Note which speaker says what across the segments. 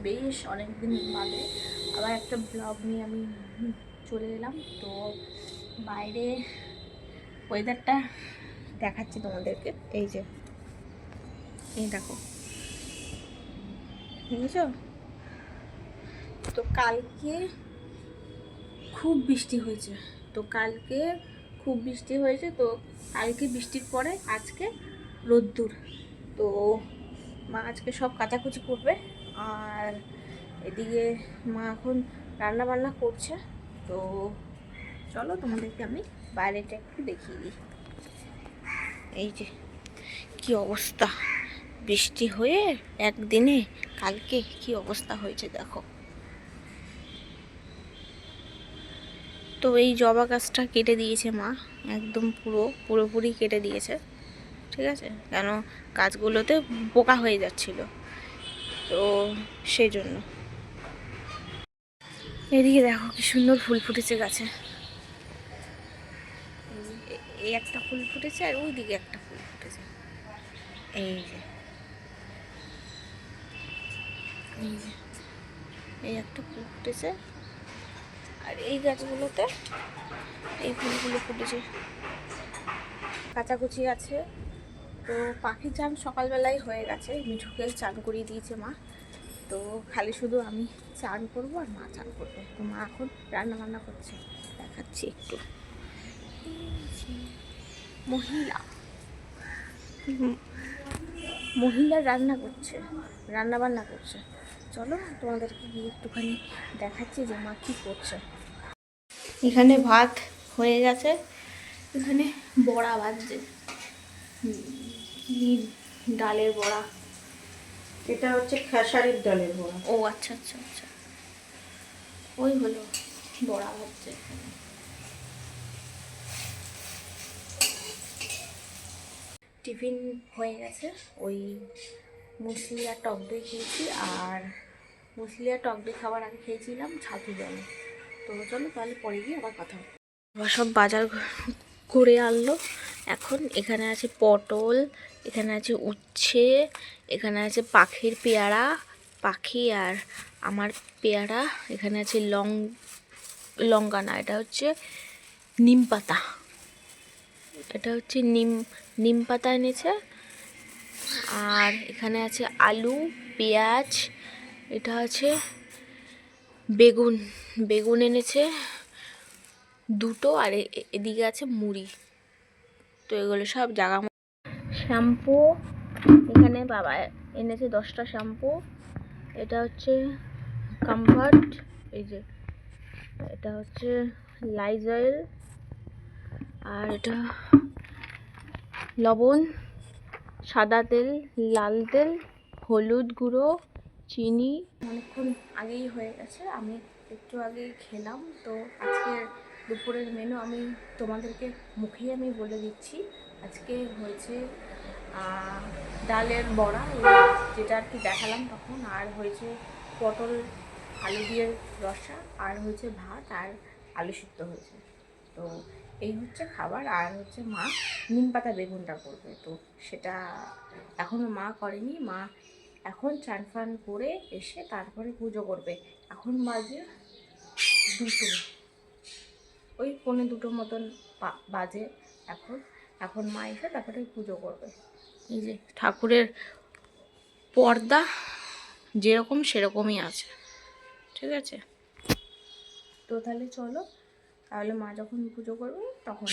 Speaker 1: বেশ অনেকদিন বাদে আবার একটা ব্লগ নিয়ে আমি চলে এলাম। তো বাইরে ওয়েদারটা দেখাচ্ছি তোমাদেরকে। এই যে এই দেখো, বুঝেছো? তো কালকে খুব বৃষ্টি হয়েছে। তো কালকে বৃষ্টির পরে আজকে রোদ্দুর। তো মা আজকে সব কাচাকুচি করবে, আর এদিকে মা এখন রান্না বান্না করছে। তো চলো তোমাদেরকে আমি বাইরেটা একটু দেখিয়ে দিই। এই যে কি অবস্থা, বৃষ্টি হয়ে একদিনে কালকে কি অবস্থা হয়েছে দেখো। তো এই জবা গাছটা কেটে দিয়েছে মা, একদম পুরোপুরি কেটে দিয়েছে, ঠিক আছে? কেন গাছগুলোতে পোকা হয়ে যাচ্ছিল, তো সেই জন্য। এদিকে দেখো কি সুন্দর ফুল ফুটেছে গাছে। এই একটা ফুল ফুটেছে আর ওই দিকে একটা ফুল ফুটেছে। এই যে এই যে এই একটা ফুল ফুটেছে, আর এই গাছগুলোতে এই ফুলগুলো ফুটেছে। কাচাকুচি আছে। তো পাখি চান সকালবেলায় হয়ে গেছে, মিঠুকে চান করিয়ে দিয়েছে মা। তো খালি শুধু আমি চান করবো আর মা চান করবে। তো মা এখন রান্না বান্না করছে, দেখাচ্ছি একটু। মহিলা রান্না বান্না করছে। চলো তোমাদেরকে গিয়ে একটুখানি দেখাচ্ছি যে মা কী করছে। এখানে ভাত হয়ে গেছে, এখানে বড়া ভাজছে। কি ডালের বড়া?
Speaker 2: এটা হচ্ছে খেসারির ডালের বড়া।
Speaker 1: ও আচ্ছা আচ্ছা আচ্ছা, ওই হলো বড়া ভাজছে। টিফিন হয়ে গেছে, ওই মুসলি আর টক দই খেয়েছি, আর মুসলি আর টক দই খাবার আগে খেয়েছিলাম ছাতু জলে। তো চলো তাহলে পরে গিয়ে আবার কথা হবে। আবার সব বাজার করে আনলো। এখন এখানে আছে পটল, এখানে আছে উচ্ছে, এখানে আছে পাখির পেয়ারা, পাখি আর আমার পেয়ারা, এখানে আছে লঙ্কা না, এটা হচ্ছে নিম পাতা, এটা হচ্ছে নিম পাতা এনেছে। আর এখানে আছে আলু, পেঁয়াজ, এটা আছে বেগুন এনেছে দুটো, আর এদিকে আছে মুড়ি। তো এগুলো সব জায়গা। শ্যাম্পু এখানে বাবা এনেছে 10টা শ্যাম্পু। এটা হচ্ছে কমফর্ট, এই যে এটা হচ্ছে লাইজয়েল, আর এটা লবণ, সাদা তেল, লাল তেল, হলুদ গুঁড়ো, চিনি। অনেকক্ষণ আগেই হয়ে গেছে, আমি একটু আগেই খেলাম। তো আজকের দুপুরের মেনু আমি তোমাদেরকে মুখেই আমি বলে দিচ্ছি। আজকে হয়েছে ডালের বড়া, যেটা আর কি দেখালাম তখন, আর হয়েছে পটল আলু দিয়ে রসা, আর হয়েছে ভাত, আর আলু সিদ্ধ হয়েছে। তো এই হচ্ছে খাবার। আর হচ্ছে মা নিম পাতা বেগুনটা করবে, তো সেটা এখনও মা করেনি। মা এখন চান ফান করে এসে তারপরে পুজো করবে। এখন বাজে 2টো, ওই 1:45 মতন বাজে এখন মা এসে তারপরে পুজো করবে। এই যে ঠাকুরের পর্দা যেরকম সেরকমই আছে, ঠিক আছে? তো তাহলে চলো, তাহলে মা যখন পুজো করবে তখন।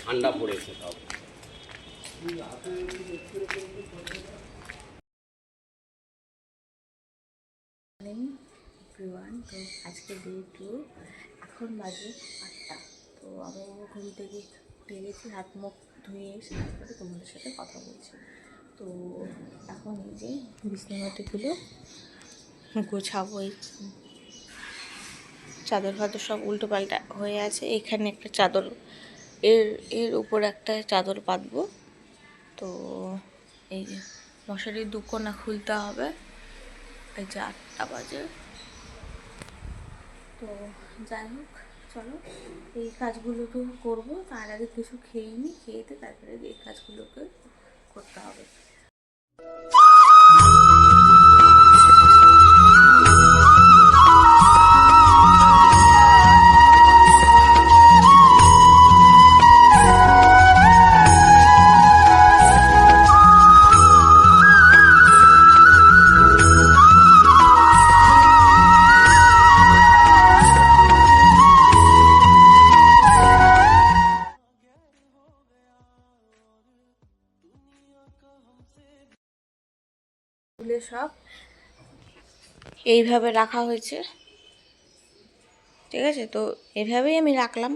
Speaker 3: ঠান্ডা পড়েছে তাও।
Speaker 1: এভরিওয়ান, তো আজকে ডে 2, এখন বাজে 8টা। তো আমি ঘুম থেকে উঠে গেছি, হাত মুখ ধুয়ে এসে তারপরে তোমাদের সাথে কথা বলছি। তো এখন এই যে বিছানাটিগুলো গোছাবো, এই চাদর ফাদর সব উল্টো পাল্টা হয়ে আছে। এখানে একটা চাদর, এর এর উপর একটা চাদর পাতবো। তো এই যে মশারির দুকোনা খুলতে হবে, এই যে 8টা বাজে। তো যাই হোক, চলো এই কাজগুলো তো করবো, তার আগে কিছু খেয়ে নিই, খেয়েতে তারপরে এই কাজগুলোকে করতে হবে। সব এইভাবে রাখা হয়েছে, ঠিক আছে। তো এইভাবেই আমি রাখলাম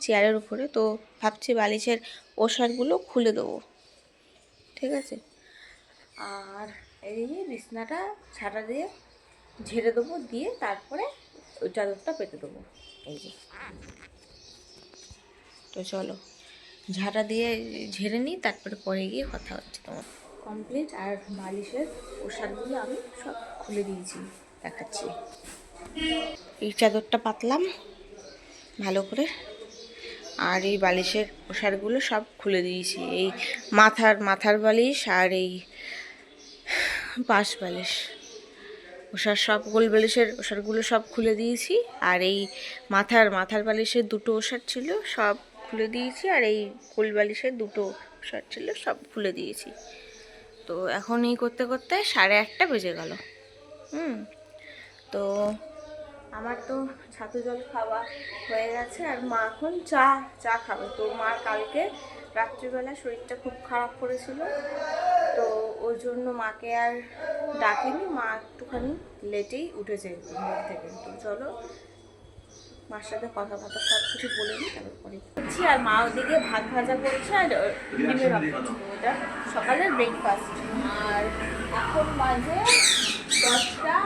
Speaker 1: চেয়ারের উপরে। তো ভাবছি বালিশের ওষারগুলো খুলে দেবো, ঠিক আছে। আর এই যে বিছনাটা ছাটা দিয়ে ঝেড়ে দেবো, দিয়ে তারপরে ওই চাদরটা পেতে দেবো, এই যে। তো চলো ঝাঁটা দিয়ে ঝেড়ে নিই, তারপরে পরে গিয়ে কথা হচ্ছে তোমার। কমপ্লিট। আর বালিশের ওষারগুলো আমি সব খুলে দিয়েছি, দেখাচ্ছি। এই চাদরটা পাতলাম ভালো করে, আর এই বালিশের ওষারগুলো সব খুলে দিয়েছি। এই মাথার বালিশ আর এই পাশ বালিশ ওষার, সব গোল বালিশের ওষারগুলো সব খুলে দিয়েছি। আর এই মাথার বালিশের দুটো ওষার ছিল, সব খুলে দিয়েছি। আর এই গোল বালিশের দুটো ওষার ছিল, সব খুলে দিয়েছি। তো এখন এই করতে করতে 1:30 বেজে গেল। তো আমার তো ছাতু জল খাওয়া হয়ে গেছে, আর মা এখন চা খাবে। তো মার কালকে রাত্রিবেলা শরীরটা খুব খারাপ করেছিল, তো ওই জন্য মাকে আর ডাকিনি। মা একটুখানি লেটেই উঠেছে ঘুম থেকে। তো চলো মার সাথে কথা সব কিছু বলে নিই, তারপরে করছি। আর মা ওদিকে ভাত ভাজা করছে আর ডিমের ভাত করছে। এটা সকালের ব্রেকফাস্ট। আর এখন বাজে 10টা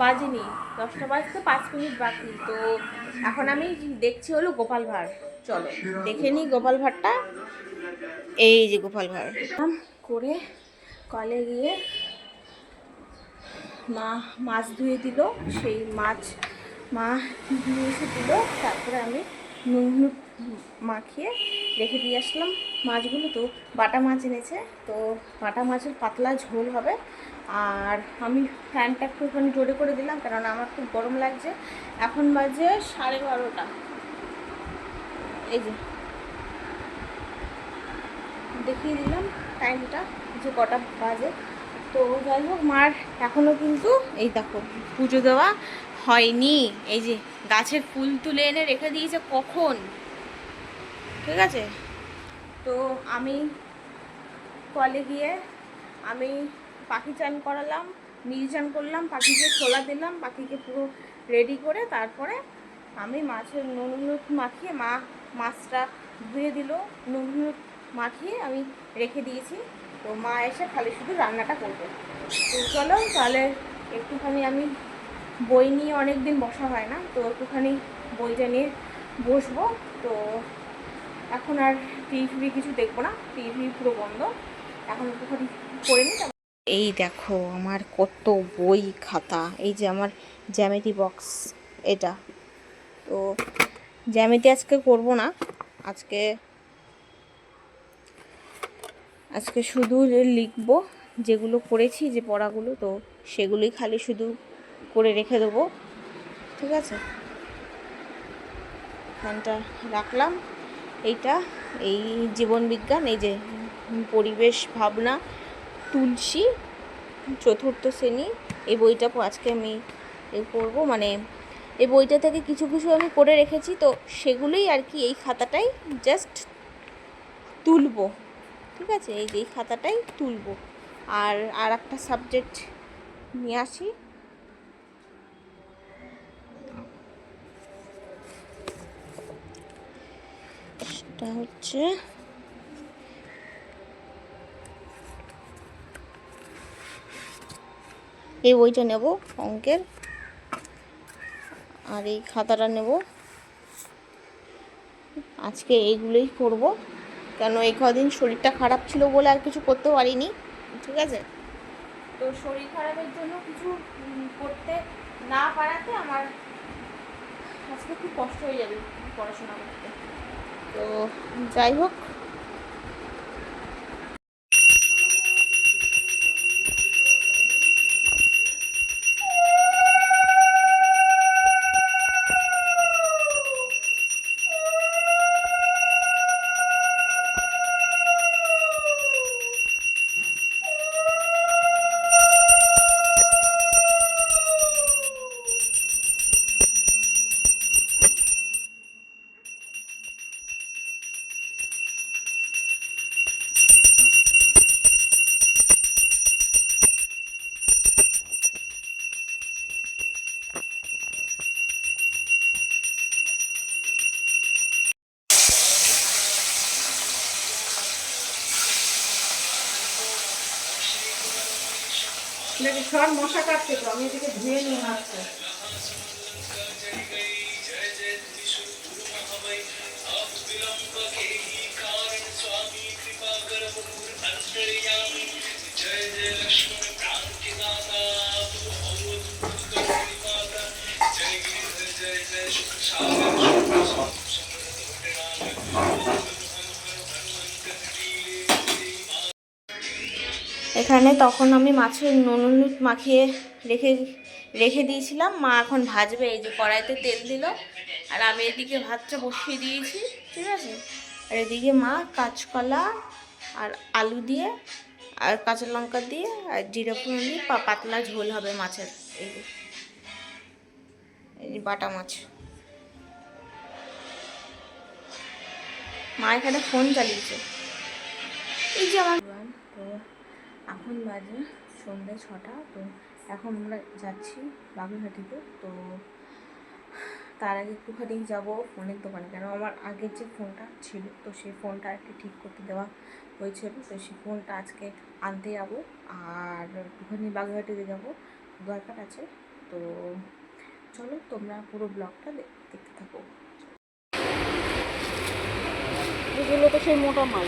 Speaker 1: বাজেনি, 10টা বাজতে 5 মিনিট বাকি। তো এখন আমি দেখছি হলো গোপাল ভাঁড়। চলো দেখে নিই গোপাল ভাঁড়টা। এই যে গোপাল ভাঁড় করে কলে গিয়ে মাছ ধুয়ে দিল, সেই মা ধুয়ে এসে দিল। তারপরে আমি নুন হলুদ মাখিয়ে রেখে দিয়ে আসলাম মাছগুলো। তো বাটা মাছ এনেছে, তো বাটা মাছের পাতলা ঝোল হবে। আর আমি ফ্যানটা একটুখানি জোরে করে দিলাম, কারণ আমার খুব গরম লাগছে। এখন বাজে 12:30। এই যে দেখিয়ে দিলাম টাইমটা যে কটা বাজে। তো যাই হোক, মার এখনও কিন্তু এই দেখো পুজো দেওয়া হয়নি। এই যে গাছের ফুল তুলে এনে রেখে দিয়েছে কখন, ঠিক আছে। তো আমি কলে গিয়ে আমি পাখি চান করালাম, নীল চান করলাম, পাখিকে ছোলা দিলাম, পাখিকে পুরো রেডি করে তারপরে আমি মাছের নুন হলুদ মাখিয়ে মাছটা ধুয়ে দিল, নুন হলুদ মাখিয়ে আমি রেখে দিয়েছি। তো মা এসে খালি শুধু রান্নাটা করবে। তো চলো তাহলে একটুখানি আমি বই নিয়ে অনেক দিন বসা হয় না, তো একটুখানি বইটা নিয়ে বসবো। তো এখন আর টিভি কিছু দেখবো না, টিভি পুরো বন্ধ। এখন একটুখানি করে নিই। এই দেখো আমার কত বই খাতা, এই যে আমার জ্যামিতি বক্স এটা। তো জ্যামিতি আজকে করব না, আজকে শুধু লিখবো যেগুলো করেছি, যে পড়াগুলো, তো সেগুলোই খালি শুধু করে রেখে দেবো, ঠিক আছে। ফ্যানটা রাখলাম। এইটা এই জীবনবিজ্ঞান, এই যে পরিবেশ ভাবনা তুলসী 4র্থ শ্রেণী, এই বইটা আজকে আমি পড়বো, মানে এই বইটা থেকে কিছু কিছু আমি করে রেখেছি, তো সেগুলোই আর কি এই খাতাটাই জাস্ট তুলবো। ঠিক আছে, এই খাতাটাই তুলবো। আর একটা সাবজেক্ট নিয়ে আসি, সেটা হচ্ছে এই বইটা নেব অঙ্কের, আর এই খাতাটা নেব। আজকে এইগুলোই করব, কেন এই কদিন শরীরটা খারাপ ছিল বলে আর কিছু করতে পারিনি। ঠিক আছে, তো শরীর খারাপের জন্য কিছু করতে না পারাতে আমার আজকে খুব কষ্ট হয়ে যাবে পড়াশোনা করতে। তো যাই হোক,
Speaker 2: দেখি সব মশা কাটছে, তো আমি এদিকে ধুয়ে নিয়ে আসছি।
Speaker 1: এখানে তখন আমি মাছের নুন হলুদ মাখিয়ে রেখে রেখে দিয়েছিলাম। মা এখন ভাজবে, এই যে কড়াইতে তেল দিল, আর আমি এদিকে ভাতটা বসিয়ে দিয়েছি। ঠিক আছে, আর এদিকে মা কাঁচকলা আর আলু দিয়ে আর কাঁচা লঙ্কা দিয়ে আর জিরে ফোড়ন দিয়ে পাতলা ঝোল হবে মাছের। এই যে বাটা মাছ। মা এখানে ফোন চালিয়েছে। এই যে আমার তো এখন বাজে সন্ধ্যে 6টা। তো এখন আমরা যাচ্ছি বাগুইআটিতে। তো তার আগে একটুখানি যাবো ফোনের দোকানে, কেন আমার আগের যে ফোনটা ছিল তো সেই ফোনটা একটু ঠিক করতে দেওয়া হয়েছিল, তো সেই ফোনটা আজকে আনতে যাবো। আর একটুখানি বাগুইআটিতে যাবো, দরকার আছে। তো চলো তোমরা পুরো ব্লগটা দেখতে থাকো।
Speaker 2: এগুলো তো সেই মোটা মাল।